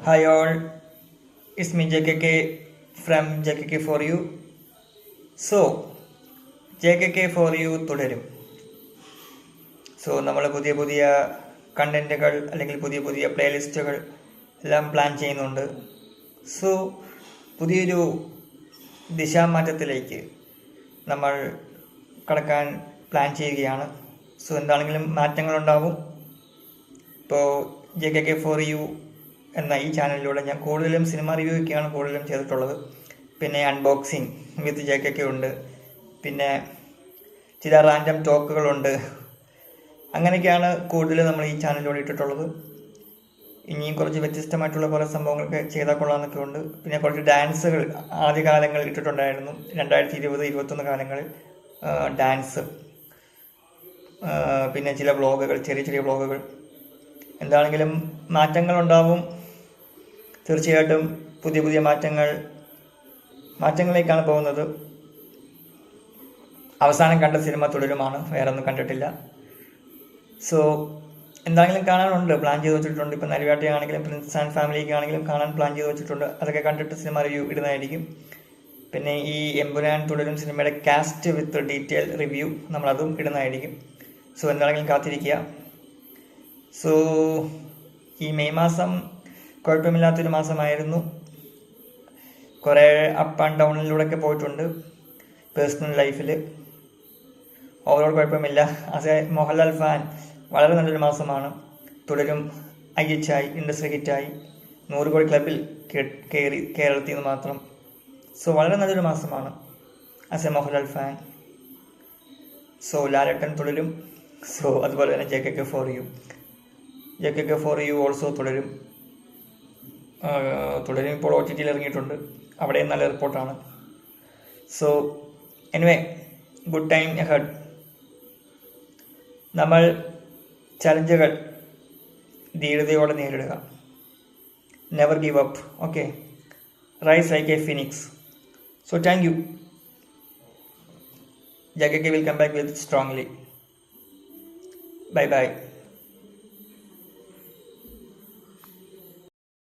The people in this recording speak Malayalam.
Hi all, it's me JKK from JKK for you. So, JKK for you തുടരും. നമ്മൾ പുതിയ കണ്ടന്റുകൾ അല്ലെങ്കിൽ പുതിയ പ്ലേലിസ്റ്റുകൾ എല്ലാം പ്ലാൻ ചെയ്യുന്നുണ്ട്. സോ പുതിയൊരു ദിശാമാറ്റത്തിലേക്ക് നമ്മൾ കടക്കാൻ പ്ലാൻ ചെയ്യുകയാണ്. സോ എന്താണെങ്കിലും മാറ്റങ്ങളുണ്ടാവും. ഇപ്പോൾ JKK for you എന്ന ഈ ചാനലിലൂടെ ഞാൻ കൂടുതലും സിനിമ റിവ്യൂ ഒക്കെയാണ് കൂടുതലും ചെയ്തിട്ടുള്ളത്. പിന്നെ അൺബോക്സിങ് വിത്ത് JKK ഉണ്ട്, പിന്നെ ചില റാൻഡം ടോക്കുകളുണ്ട്. അങ്ങനെയൊക്കെയാണ് കൂടുതൽ നമ്മൾ ഈ ചാനലിലൂടെ ഇട്ടിട്ടുള്ളത്. ഇനിയും കുറച്ച് വ്യത്യസ്തമായിട്ടുള്ള പല സംഭവങ്ങളൊക്കെ ചെയ്താൽ കൊള്ളാമെന്നൊക്കെ ഉണ്ട്. പിന്നെ കുറച്ച് ഡാൻസുകൾ ആദ്യകാലങ്ങളിൽ ഇട്ടിട്ടുണ്ടായിരുന്നു. 2020-21 കാലങ്ങളിൽ ഡാൻസ്, പിന്നെ ചില വ്ളോഗുകൾ, ചെറിയ വ്ളോഗുകൾ. എന്താണെങ്കിലും മാറ്റങ്ങളുണ്ടാവും. തീർച്ചയായിട്ടും പുതിയ മാറ്റങ്ങളിലേക്കാണ് പോകുന്നത്. അവസാനം കണ്ട സിനിമ തുടരുമാണ്, വേറെ ഒന്നും കണ്ടിട്ടില്ല. സോ എന്താണെങ്കിലും കാണാനുണ്ട്, പ്ലാൻ ചെയ്ത് വെച്ചിട്ടുണ്ട്. ഇപ്പം നരിവേട്ടയാണെങ്കിലും പ്രിൻസ് ആൻഡ് ഫാമിലിക്ക് ആണെങ്കിലും കാണാൻ പ്ലാൻ ചെയ്ത് വെച്ചിട്ടുണ്ട്. അതൊക്കെ കണ്ടിട്ട് സിനിമ റിവ്യൂ ഇടുന്നതായിരിക്കും. പിന്നെ ഈ എമ്പുരാൻ തുടരും സിനിമയുടെ കാസ്റ്റ് വിത്ത് ഡീറ്റെയിൽ റിവ്യൂ നമ്മളതും ഇടുന്നതായിരിക്കും. സോ എന്താണെങ്കിലും കാത്തിരിക്കുക. സോ ഈ മെയ് മാസം കുഴപ്പമില്ലാത്തൊരു മാസമായിരുന്നു. കുറേ അപ്പ് ആൻഡ് ഡൗണിലൂടെയൊക്കെ പോയിട്ടുണ്ട് പേഴ്സണൽ ലൈഫിൽ. ഓവറോൾ കുഴപ്പമില്ല. ആസ് എ മോഹൻലാൽ ഫാൻ വളരെ നല്ലൊരു മാസമാണ്. തുടരും IHI ഇൻഡസ്ട്രി ഹിറ്റായി, 100 കോടി ക്ലബിൽ കയറി കേരളത്തിൽ നിന്ന് മാത്രം. സോ വളരെ നല്ലൊരു മാസമാണ് as a Mohanlal fan. So Lalettan Thudarum. So അതുപോലെ തന്നെ JKK for you ഓൾസോ തുടരും. ഇപ്പോൾ OTTയിൽ ഇറങ്ങിയിട്ടുണ്ട്, അവിടെയും നല്ല റിപ്പോർട്ടാണ്. So anyway, good time ahead. നമ്മൾ ചലഞ്ചുകൾ ധീരതയോടെ നേരിടുക. Never give up. Okay, rise like a phoenix. So thank you. JKK will come back with strongly. Bye bye.